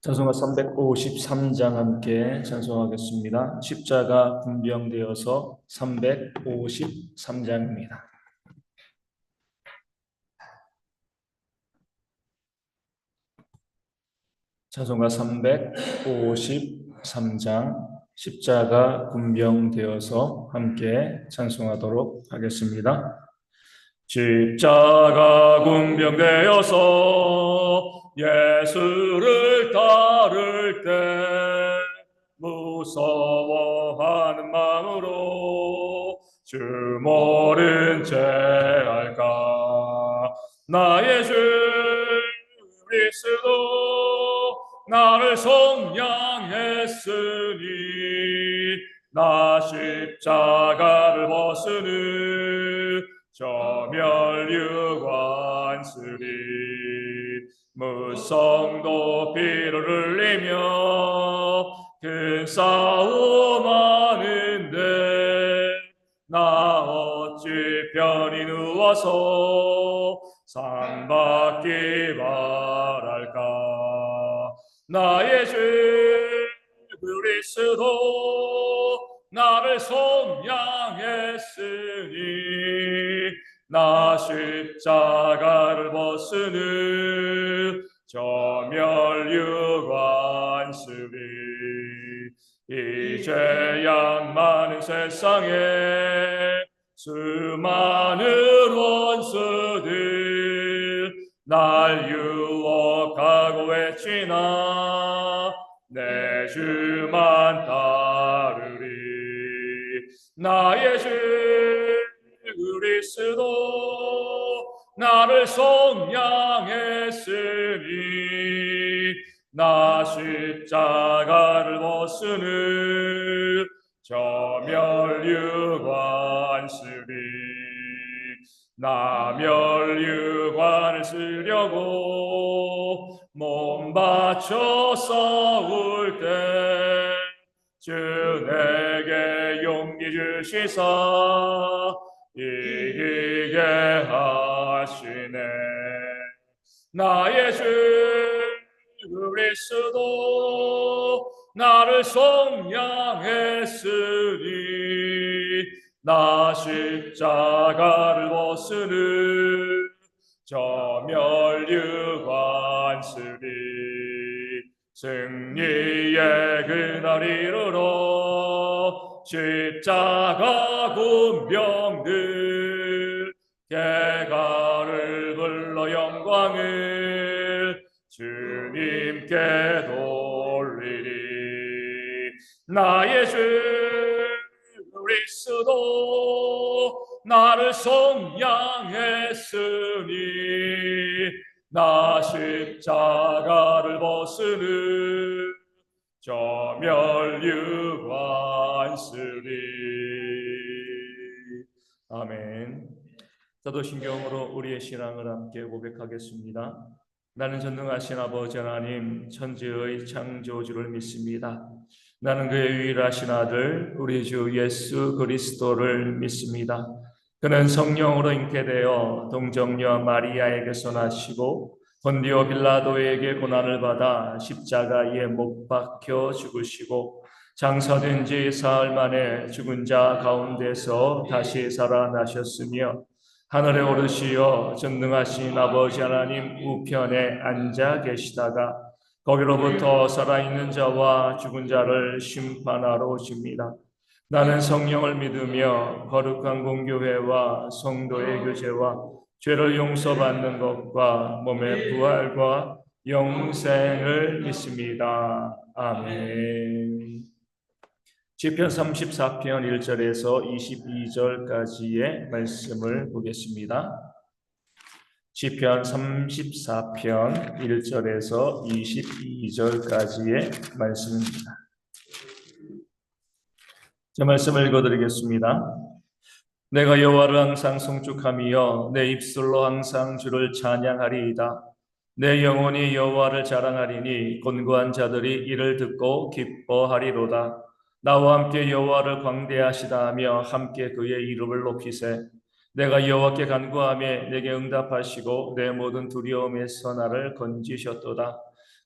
찬송가 353장 함께 찬송하겠습니다. 십자가 분병되어서 353장입니다. 찬송가 353장 십자가 분병되어서 함께 찬송하도록 하겠습니다. 십자가 군병되어서 예수를 따를 때 무서워하는 마음으로 주 모른 채 할까. 나 예수 그리스도 나를 속량했으니 나 십자가를 벗으니 저 멸류관쓰리 무성도 피를 흘리며 큰 싸움 하는데 나 어찌 편히 누워서 상 받기 바랄까. 나의 주 그리스도 나를 속량했으니 나 십자가를 벗으니 저 멸류관쓰리 이제야 많은 세상에 수많은 원수들 날 유혹하고 외치나 내 주만 따르리. 나의 주 그리스도 나를 속량했으니 나 십자가를 벗으니 저 멸류관쓰리 나 멸류관을 쓰려고 몸 바쳐 싸울 때 주 내게 용기 주시사 이기게 하시네. 나의 주 그리스도 나를 속량했으니 나 십자가를 벗으니 저 멸류관쓰리 승리의 그날 이르러 십자가 군병들 개가를 불러 영광을 주님께 돌리리. 나의 주 그리스도 나를 속량했으니 나 십자가를 벗으니 저 멸류관쓰리. 아멘. 사도신경으로 우리의 신앙을 함께 고백하겠습니다. 나는 전능하신 아버지 하나님 천지의 창조주를 믿습니다. 나는 그의 유일하신 아들 우리 주 예수 그리스도를 믿습니다. 그는 성령으로 잉태되어 동정녀 마리아에게서 나시고 본디오 빌라도에게 고난을 받아 십자가에 못 박혀 죽으시고 장사된 지 사흘 만에 죽은 자 가운데서 다시 살아나셨으며 하늘에 오르시어 전능하신 아버지 하나님 우편에 앉아 계시다가 거기로부터 살아있는 자와 죽은 자를 심판하러 오십니다. 나는 성령을 믿으며 거룩한 공교회와 성도의 교제와 죄를 용서받는 것과 몸의 부활과 영생을 믿습니다. 아멘. 시편 34편 1절에서 22절까지의 말씀을 보겠습니다. 시편 34편 1절에서 22절까지의 말씀입니다. 제 말씀을 읽어드리겠습니다. 내가 여호와를 항상 송축하며 내 입술로 항상 주를 찬양하리이다. 내 영혼이 여호와를 자랑하리니 곤고한 자들이 이를 듣고 기뻐하리로다. 나와 함께 여호와를 광대하시다 하며 함께 그의 이름을 높이세. 내가 여호와께 간구하며 내게 응답하시고 내 모든 두려움에서 나를 건지셨도다.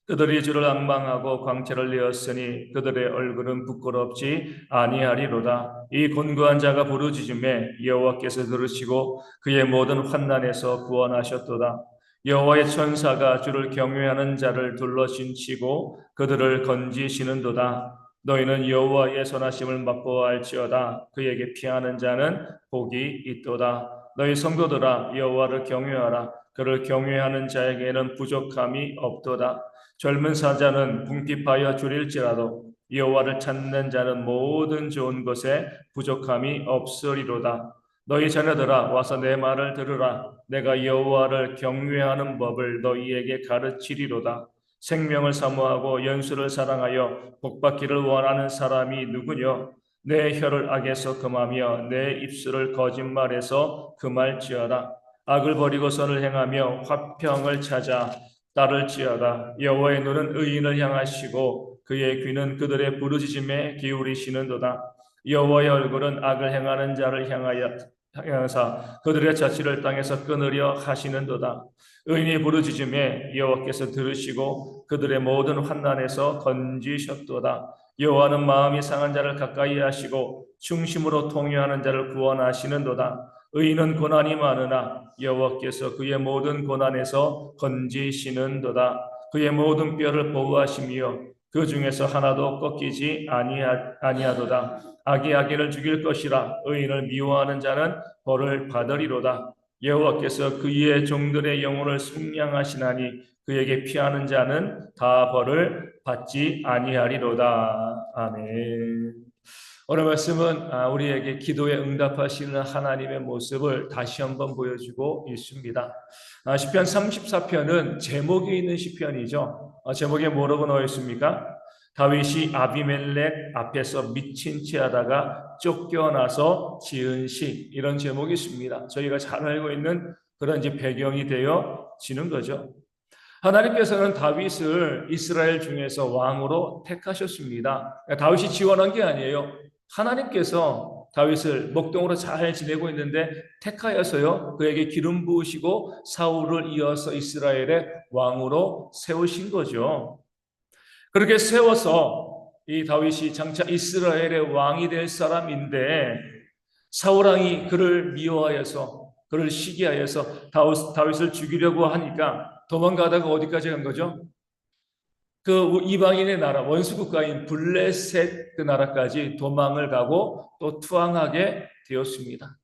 그들이 주를 앙망하고 광채를 내었으니 그들의 얼굴은 부끄럽지 아니하리로다. 이 곤고한 자가 부르짖음에 여호와께서 들으시고 그의 모든 환난에서 구원하셨도다. 여호와의 천사가 주를 경외하는 자를 둘러 신치고 그들을 건지시는도다. 너희는 여호와의 선하심을 맛보아할지어다. 그에게 피하는 자는 복이 있도다. 너희 성도들아 여호와를 경외하라. 그를 경외하는 자에게는 부족함이 없도다. 젊은 사자는 궁핍하여 줄일지라도 여호와를 찾는 자는 모든 좋은 것에 부족함이 없으리로다. 너희 자녀들아 와서 내 말을 들으라. 내가 여호와를 경외하는 법을 너희에게 가르치리로다. 생명을 사모하고 연수를 사랑하여 복받기를 원하는 사람이 누구뇨? 내 혀를 악에서 금하며 내 입술을 거짓말에서 금할지어다. 악을 버리고 선을 행하며 화평을 찾아 따를지어다. 여호와의 눈은 의인을 향하시고 그의 귀는 그들의 부르짖음에 기울이시는도다. 여호와의 얼굴은 악을 행하는 자를 향하사 그들의 자취를 땅에서 끊으려 하시는도다. 의인이 부르짖음에 여호와께서 들으시고 그들의 모든 환난에서 건지셨도다. 여호와는 마음이 상한 자를 가까이 하시고 중심으로 통회하는 자를 구원하시는도다. 의인은 고난이 많으나 여호와께서 그의 모든 고난에서 건지시는도다. 그의 모든 뼈를 보호하시며 그 중에서 하나도 꺾이지 아니하도다. 악이 악인을 죽일 것이라. 의인을 미워하는 자는 벌을 받으리로다. 여호와께서 그의 종들의 영혼을 숙량하시나니 그에게 피하는 자는 다 벌을 받지 아니하리로다. 아멘. 오늘 말씀은 우리에게 기도에 응답하시는 하나님의 모습을 다시 한번 보여주고 있습니다. 시편 34편은 제목이 있는 시편이죠. 제목에 뭐라고 나와 있습니까? 다윗이 아비멜렉 앞에서 미친 채 하다가 쫓겨나서 지은 시, 이런 제목이 있습니다. 저희가 잘 알고 있는 그런 이제 배경이 되어지는 거죠. 하나님께서는 다윗을 이스라엘 중에서 왕으로 택하셨습니다. 다윗이 지원한 게 아니에요. 하나님께서 다윗을 목동으로 잘 지내고 있는데 택하여서요 그에게 기름 부으시고 사울을 이어서 이스라엘의 왕으로 세우신 거죠. 그렇게 세워서 이 다윗이 장차 이스라엘의 왕이 될 사람인데 사울 왕이 그를 미워하여서 그를 시기하여서 다윗을 죽이려고 하니까 도망가다가 어디까지 간 거죠? 그 이방인의 나라, 원수 국가인 블레셋 그 나라까지 도망을 가고 또 투항하게 되었습니다.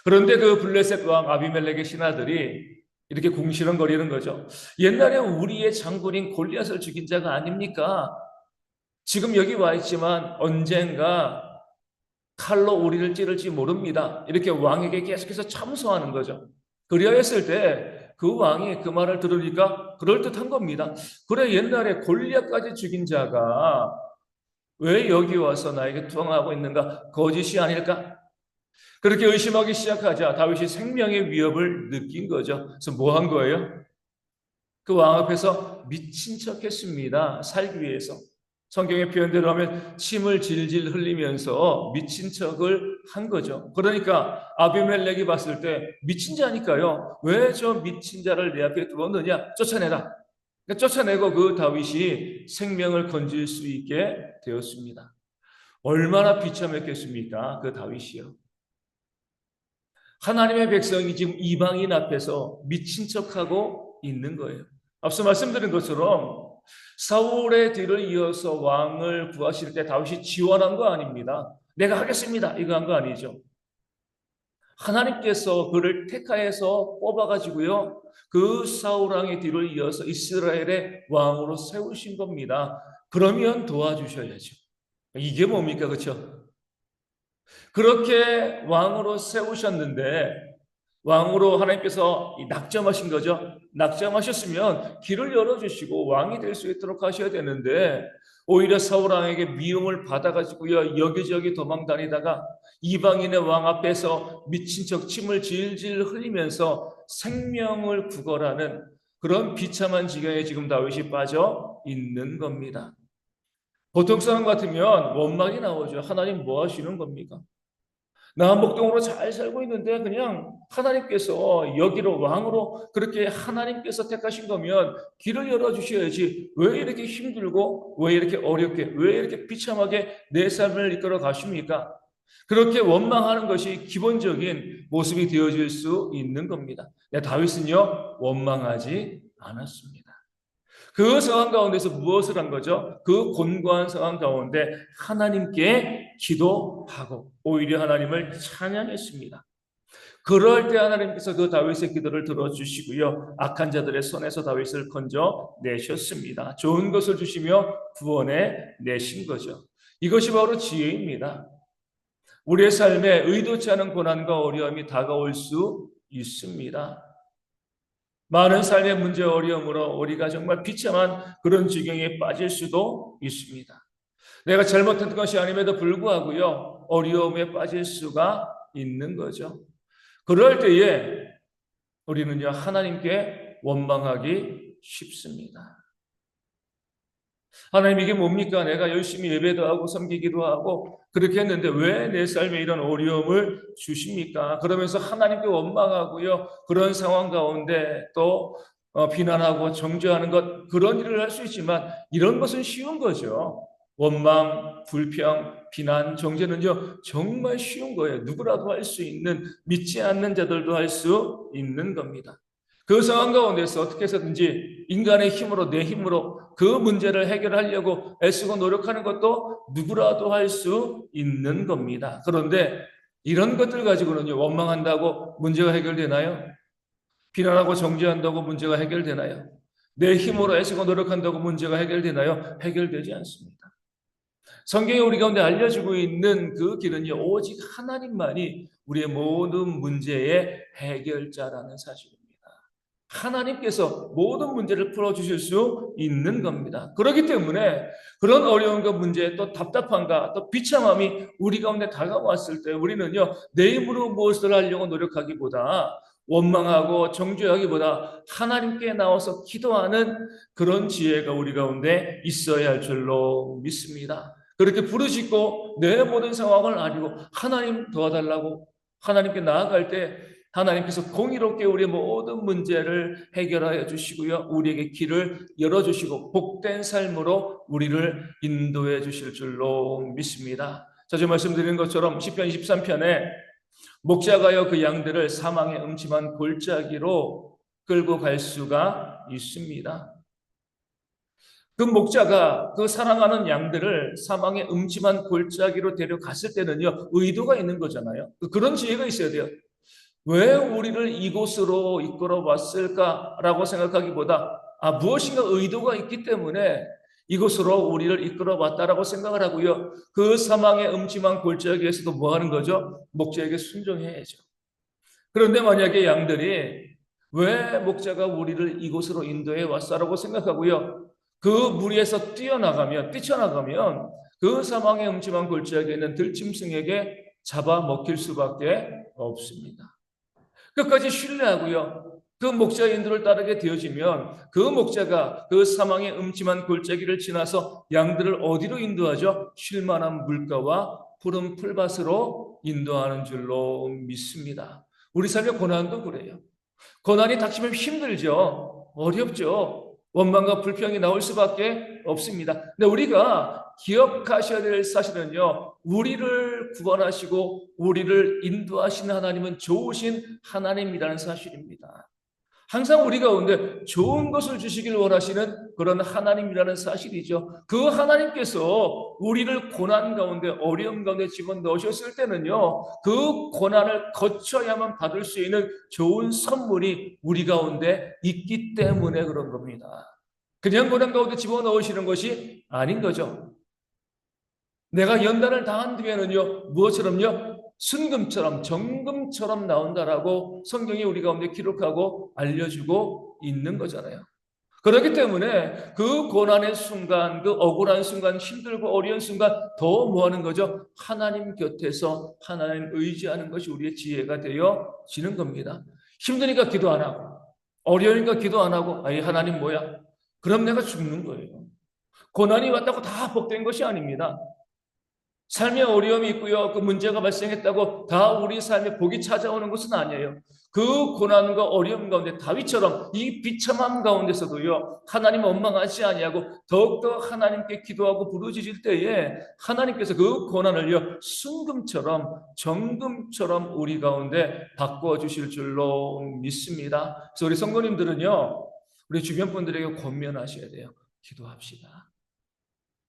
그런데 그 블레셋 왕 아비멜렉의 신하들이 이렇게 궁시렁거리는 거죠. 옛날에 우리의 장군인 골리앗을 죽인 자가 아닙니까? 지금 여기 와 있지만 언젠가 칼로 우리를 찌를지 모릅니다. 이렇게 왕에게 계속해서 참소하는 거죠. 그리하였을 때 그 왕이 그 말을 들으니까 그럴듯한 겁니다. 그래, 옛날에 골리앗까지 죽인 자가 왜 여기 와서 나에게 투항하고 있는가? 거짓이 아닐까? 그렇게 의심하기 시작하자 다윗이 생명의 위협을 느낀 거죠. 그래서 뭐 한 거예요? 그 왕 앞에서 미친 척 했습니다. 살기 위해서. 성경의 표현대로 하면 침을 질질 흘리면서 미친 척을 한 거죠. 그러니까 아비멜렉이 봤을 때 미친 자니까요. 왜 저 미친 자를 내 앞에 두었느냐? 쫓아내라. 그러니까 쫓아내고 그 다윗이 생명을 건질 수 있게 되었습니다. 얼마나 비참했겠습니까? 그 다윗이요. 하나님의 백성이 지금 이방인 앞에서 미친 척하고 있는 거예요. 앞서 말씀드린 것처럼 사울의 뒤를 이어서 왕을 구하실 때 다윗이 지원한 거 아닙니다. 내가 하겠습니다. 이거 한 거 아니죠. 하나님께서 그를 택하여서 뽑아가지고요. 그 사울 왕의 뒤를 이어서 이스라엘의 왕으로 세우신 겁니다. 그러면 도와주셔야죠. 이게 뭡니까? 그렇죠? 그렇게 왕으로 세우셨는데 왕으로 하나님께서 낙점하신 거죠. 낙점하셨으면 길을 열어주시고 왕이 될 수 있도록 하셔야 되는데 오히려 사울 왕에게 미움을 받아가지고요 여기저기 도망다니다가 이방인의 왕 앞에서 미친 척 침을 질질 흘리면서 생명을 구걸하는 그런 비참한 지경에 지금 다윗이 빠져 있는 겁니다. 보통 사람 같으면 원망이 나오죠. 하나님 뭐 하시는 겁니까? 남북동으로 잘 살고 있는데 그냥 하나님께서 여기로 왕으로 그렇게 하나님께서 택하신 거면 길을 열어주셔야지 왜 이렇게 힘들고 왜 이렇게 어렵게 왜 이렇게 비참하게 내 삶을 이끌어 가십니까? 그렇게 원망하는 것이 기본적인 모습이 되어질 수 있는 겁니다. 다윗은요 원망하지 않았습니다. 그 상황 가운데서 무엇을 한 거죠? 그 곤고한 상황 가운데 하나님께 기도하고 오히려 하나님을 찬양했습니다. 그럴 때 하나님께서 그 다윗의 기도를 들어주시고요. 악한 자들의 손에서 다윗을 건져내셨습니다. 좋은 것을 주시며 구원해 내신 거죠. 이것이 바로 지혜입니다. 우리의 삶에 의도치 않은 고난과 어려움이 다가올 수 있습니다. 많은 삶의 문제 어려움으로 우리가 정말 비참한 그런 지경에 빠질 수도 있습니다. 내가 잘못한 것이 아님에도 불구하고요. 어려움에 빠질 수가 있는 거죠. 그럴 때에 우리는요. 하나님께 원망하기 쉽습니다. 하나님 이게 뭡니까? 내가 열심히 예배도 하고 섬기기도 하고 그렇게 했는데 왜 내 삶에 이런 어려움을 주십니까? 그러면서 하나님께 원망하고요. 그런 상황 가운데 또 비난하고 정죄하는 것 그런 일을 할 수 있지만 이런 것은 쉬운 거죠. 원망, 불평, 비난, 정죄는요. 정말 쉬운 거예요. 누구라도 할 수 있는 믿지 않는 자들도 할 수 있는 겁니다. 그 상황 가운데서 어떻게 해서든지 인간의 힘으로 내 힘으로 그 문제를 해결하려고 애쓰고 노력하는 것도 누구라도 할 수 있는 겁니다. 그런데 이런 것들 가지고는요, 원망한다고 문제가 해결되나요? 비난하고 정죄한다고 문제가 해결되나요? 내 힘으로 애쓰고 노력한다고 문제가 해결되나요? 해결되지 않습니다. 성경이 우리 가운데 알려주고 있는 그 길은요, 오직 하나님만이 우리의 모든 문제의 해결자라는 사실입니다. 하나님께서 모든 문제를 풀어주실 수 있는 겁니다. 그렇기 때문에 그런 어려움과 문제 또 답답함과 또 비참함이 우리 가운데 다가왔을 때 우리는요 내 힘으로 무엇을 하려고 노력하기보다 원망하고 정죄하기보다 하나님께 나와서 기도하는 그런 지혜가 우리 가운데 있어야 할 줄로 믿습니다. 그렇게 부르짖고 내 모든 상황을 아니고 하나님 도와달라고 하나님께 나아갈 때 하나님께서 공의롭게 우리의 모든 문제를 해결하여 주시고요. 우리에게 길을 열어주시고 복된 삶으로 우리를 인도해 주실 줄로 믿습니다. 자주 말씀드린 것처럼 시편 23편에 목자가요 그 양들을 사망의 음침한 골짜기로 끌고 갈 수가 있습니다. 그 목자가 그 사랑하는 양들을 사망의 음침한 골짜기로 데려갔을 때는요 의도가 있는 거잖아요. 그런 지혜가 있어야 돼요. 왜 우리를 이곳으로 이끌어 왔을까라고 생각하기보다 무엇인가 의도가 있기 때문에 이곳으로 우리를 이끌어 왔다라고 생각을 하고요. 그 사망의 음침한 골짜기에서도 뭐 하는 거죠? 목자에게 순종해야죠. 그런데 만약에 양들이 왜 목자가 우리를 이곳으로 인도해 왔어라고 생각하고요. 그 무리에서 뛰쳐나가면 그 사망의 음침한 골짜기에 있는 들짐승에게 잡아먹힐 수밖에 없습니다. 끝까지 신뢰하고요. 그 목자의 인도를 따르게 되어지면 그 목자가 그 사망의 음침한 골짜기를 지나서 양들을 어디로 인도하죠? 쉴만한 물가와 푸른 풀밭으로 인도하는 줄로 믿습니다. 우리 삶의 고난도 그래요. 고난이 닥치면 힘들죠. 어렵죠. 원망과 불평이 나올 수밖에 없습니다. 근데 우리가 기억하셔야 될 사실은요, 우리를 구원하시고 우리를 인도하시는 하나님은 좋으신 하나님이라는 사실입니다. 항상 우리 가운데 좋은 것을 주시길 원하시는 그런 하나님이라는 사실이죠. 그 하나님께서 우리를 고난 가운데 어려움 가운데 집어넣으셨을 때는요. 그 고난을 거쳐야만 받을 수 있는 좋은 선물이 우리 가운데 있기 때문에 그런 겁니다. 그냥 고난 가운데 집어넣으시는 것이 아닌 거죠. 내가 연단을 당한 뒤에는요. 무엇처럼요? 순금처럼 정금처럼 나온다라고 성경이 우리 가운데 기록하고 알려주고 있는 거잖아요. 그렇기 때문에 그 고난의 순간, 그 억울한 순간, 힘들고 어려운 순간 더 뭐 하는 거죠? 하나님 곁에서 하나님 의지하는 것이 우리의 지혜가 되어지는 겁니다. 힘드니까 기도 안 하고 어려우니까 기도 안 하고 아이 하나님 뭐야? 그럼 내가 죽는 거예요. 고난이 왔다고 다 복된 것이 아닙니다. 삶에 어려움이 있고요. 그 문제가 발생했다고 다 우리 삶에 복이 찾아오는 것은 아니에요. 그 고난과 어려움 가운데 다윗처럼 이 비참함 가운데서도요, 하나님 원망하지 아니하고 더욱더 하나님께 기도하고 부르짖을 때에 하나님께서 그 고난을요, 순금처럼 정금처럼 우리 가운데 바꿔 주실 줄로 믿습니다. 그래서 우리 성도님들은요, 우리 주변 분들에게 권면하셔야 돼요. 기도합시다.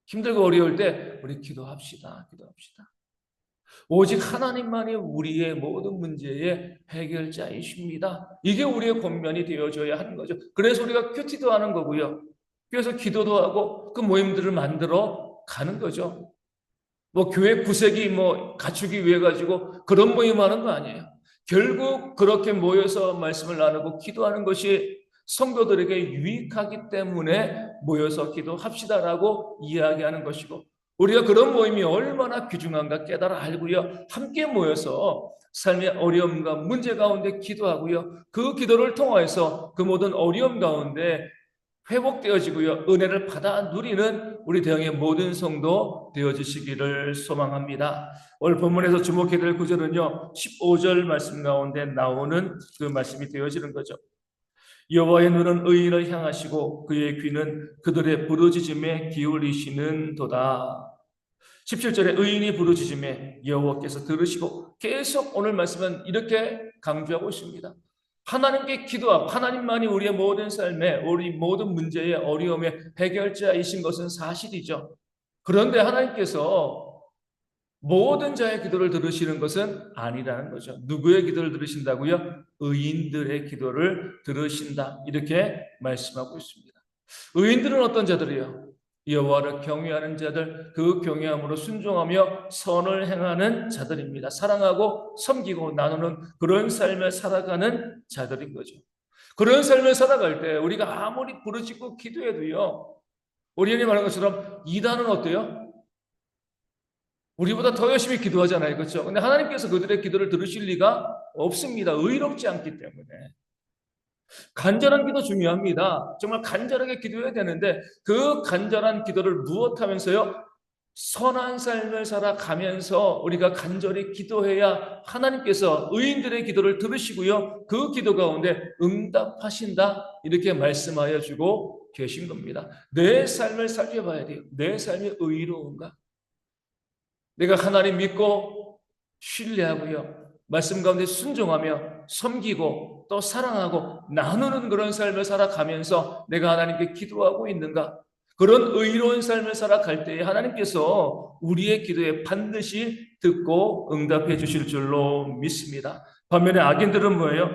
힘들고 어려울 때 우리 기도합시다. 기도합시다. 오직 하나님만이 우리의 모든 문제의 해결자이십니다. 이게 우리의 권면이 되어줘야 하는 거죠. 그래서 우리가 큐티도 하는 거고요. 그래서 기도도 하고 그 모임들을 만들어 가는 거죠. 뭐 교회 구색이 뭐 갖추기 위해 가지고 그런 모임 하는 거 아니에요. 결국 그렇게 모여서 말씀을 나누고 기도하는 것이 성도들에게 유익하기 때문에 모여서 기도합시다라고 이야기하는 것이고, 우리가 그런 모임이 얼마나 귀중한가 깨달아 알고요, 함께 모여서 삶의 어려움과 문제 가운데 기도하고요, 그 기도를 통하여서 그 모든 어려움 가운데 회복되어지고요, 은혜를 받아 누리는 우리 대형의 모든 성도 되어주시기를 소망합니다. 오늘 본문에서 주목해야 될 구절은요, 15절 말씀 가운데 나오는 그 말씀이 되어지는 거죠. 여호와의 눈은 의인을 향하시고 그의 귀는 그들의 부르짖음에 기울이시는도다. 17절에 의인이 부르짖음에 여호와께서 들으시고, 계속 오늘 말씀은 이렇게 강조하고 있습니다. 하나님께 기도하고 하나님만이 우리의 모든 삶에, 우리 모든 문제의 어려움의 해결자이신 것은 사실이죠. 그런데 하나님께서 모든 자의 기도를 들으시는 것은 아니라는 거죠. 누구의 기도를 들으신다고요? 의인들의 기도를 들으신다. 이렇게 말씀하고 있습니다. 의인들은 어떤 자들이요? 여호와를 경외하는 자들, 그 경외함으로 순종하며 선을 행하는 자들입니다. 사랑하고 섬기고 나누는 그런 삶을 살아가는 자들인 거죠. 그런 삶을 살아갈 때 우리가 아무리 부르짖고 기도해도요, 우리는 말한 것처럼 이단은 어때요? 우리보다 더 열심히 기도하잖아요. 그렇죠? 근데 하나님께서 그들의 기도를 들으실 리가 없습니다. 의롭지 않기 때문에. 간절한 기도 중요합니다. 정말 간절하게 기도해야 되는데 그 간절한 기도를 무엇하면서요? 선한 삶을 살아가면서 우리가 간절히 기도해야 하나님께서 의인들의 기도를 들으시고요, 그 기도 가운데 응답하신다, 이렇게 말씀하여 주고 계신 겁니다. 내 삶을 살펴봐야 돼요. 내 삶이 의로운가? 내가 하나님 믿고 신뢰하고요, 말씀 가운데 순종하며 섬기고 또 사랑하고 나누는 그런 삶을 살아가면서 내가 하나님께 기도하고 있는가? 그런 의로운 삶을 살아갈 때에 하나님께서 우리의 기도에 반드시 듣고 응답해 주실 줄로 믿습니다. 반면에 악인들은 뭐예요?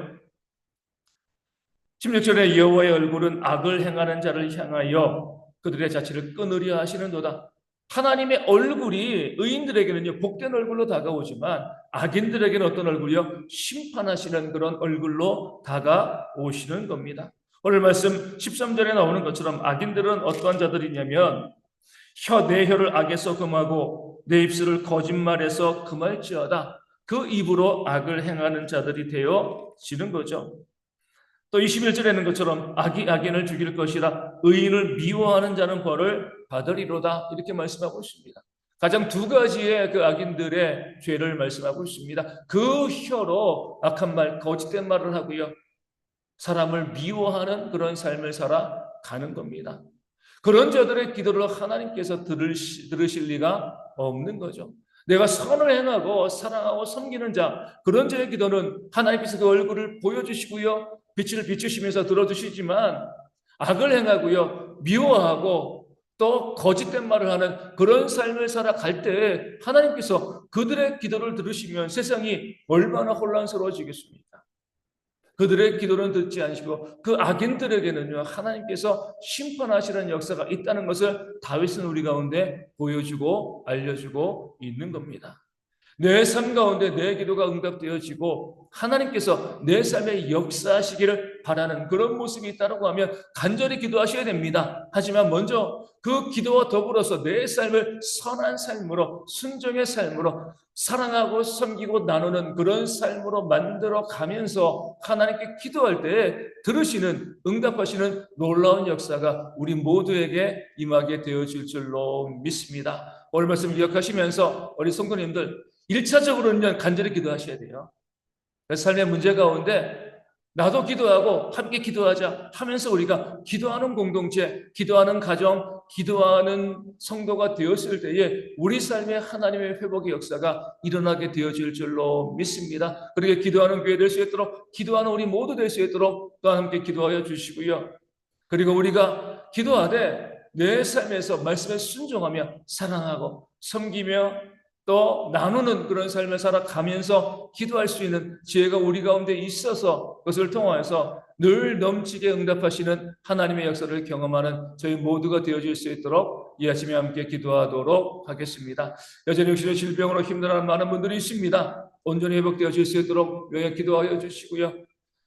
16절에 여호와의 얼굴은 악을 행하는 자를 향하여 그들의 자취를 끊으려 하시는도다. 하나님의 얼굴이 의인들에게는요, 복된 얼굴로 다가오지만 악인들에게는 어떤 얼굴이요? 심판하시는 그런 얼굴로 다가오시는 겁니다. 오늘 말씀 13절에 나오는 것처럼 악인들은 어떠한 자들이냐면 내 혀를 악에서 금하고 내 입술을 거짓말에서 금할지어다. 그 입으로 악을 행하는 자들이 되어지는 거죠. 또 21절에는 것처럼 악이 악인을 죽일 것이라 의인을 미워하는 자는 벌을 받으리로다, 이렇게 말씀하고 있습니다. 가장 두 가지의 그 악인들의 죄를 말씀하고 있습니다. 그 혀로 악한 말, 거짓된 말을 하고요, 사람을 미워하는 그런 삶을 살아가는 겁니다. 그런 자들의 기도를 하나님께서 들으실 리가 없는 거죠. 내가 선을 행하고 사랑하고 섬기는 자, 그런 자의 기도는 하나님께서 그 얼굴을 보여주시고요, 빛을 비추시면서 들어주시지만, 악을 행하고요, 미워하고 또 거짓된 말을 하는 그런 삶을 살아갈 때 하나님께서 그들의 기도를 들으시면 세상이 얼마나 혼란스러워지겠습니까? 그들의 기도는 듣지 않으시고 그 악인들에게는요, 하나님께서 심판하시는 역사가 있다는 것을 다윗은 우리 가운데 보여주고 알려주고 있는 겁니다. 내 삶 가운데 내 기도가 응답되어지고 하나님께서 내 삶에 역사하시기를 바라는 그런 모습이 있다고 하면 간절히 기도하셔야 됩니다. 하지만 먼저 그 기도와 더불어서 내 삶을 선한 삶으로, 순종의 삶으로, 사랑하고 섬기고 나누는 그런 삶으로 만들어 가면서 하나님께 기도할 때 들으시는, 응답하시는 놀라운 역사가 우리 모두에게 임하게 되어질 줄로 믿습니다. 오늘 말씀 기억하시면서 우리 성도님들 1차적으로는 간절히 기도하셔야 돼요. 삶의 문제 가운데 나도 기도하고 함께 기도하자 하면서 우리가 기도하는 공동체, 기도하는 가정, 기도하는 성도가 되었을 때에 우리 삶에 하나님의 회복의 역사가 일어나게 되어질 줄로 믿습니다. 그렇게 기도하는 교회 될 수 있도록, 기도하는 우리 모두 될 수 있도록 또한 함께 기도하여 주시고요. 그리고 우리가 기도하되 내 삶에서 말씀에 순종하며 사랑하고 섬기며 또 나누는 그런 삶을 살아가면서 기도할 수 있는 지혜가 우리 가운데 있어서 그것을 통하여서 늘 넘치게 응답하시는 하나님의 역사를 경험하는 저희 모두가 되어질 수 있도록 이 아침에 함께 기도하도록 하겠습니다. 여전히 육신의 질병으로 힘들어하는 많은 분들이 있습니다. 온전히 회복되어질 수 있도록 명예 기도하여 주시고요.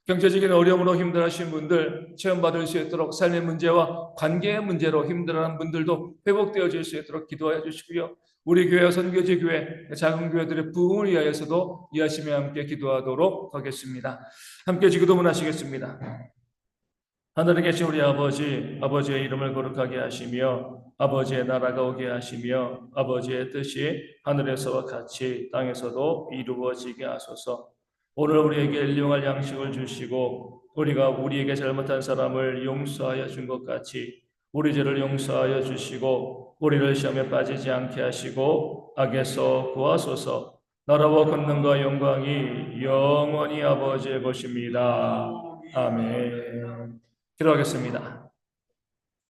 경제적인 어려움으로 힘들어하신 분들 체험받을 수 있도록 삶의 문제와 관계의 문제로 힘들어하는 분들도 회복되어질 수 있도록 기도하여 주시고요. 우리 교회와 선교지 교회, 작은 교회들의 부흥을 위하여서도 이 아침에 함께 기도하도록 하겠습니다. 함께 기도문하시겠습니다. 하늘에 계신 우리 아버지, 아버지의 이름을 거룩하게 하시며 아버지의 나라가 오게 하시며 아버지의 뜻이 하늘에서와 같이 땅에서도 이루어지게 하소서. 오늘 우리에게 일용할 양식을 주시고 우리가 우리에게 잘못한 사람을 용서하여 준 것 같이 우리 죄를 용서하여 주시고 우리를 시험에 빠지지 않게 하시고 악에서 구하소서. 나라와 권능과 영광이 영원히 아버지의 것입니다. 아멘. 기도하겠습니다.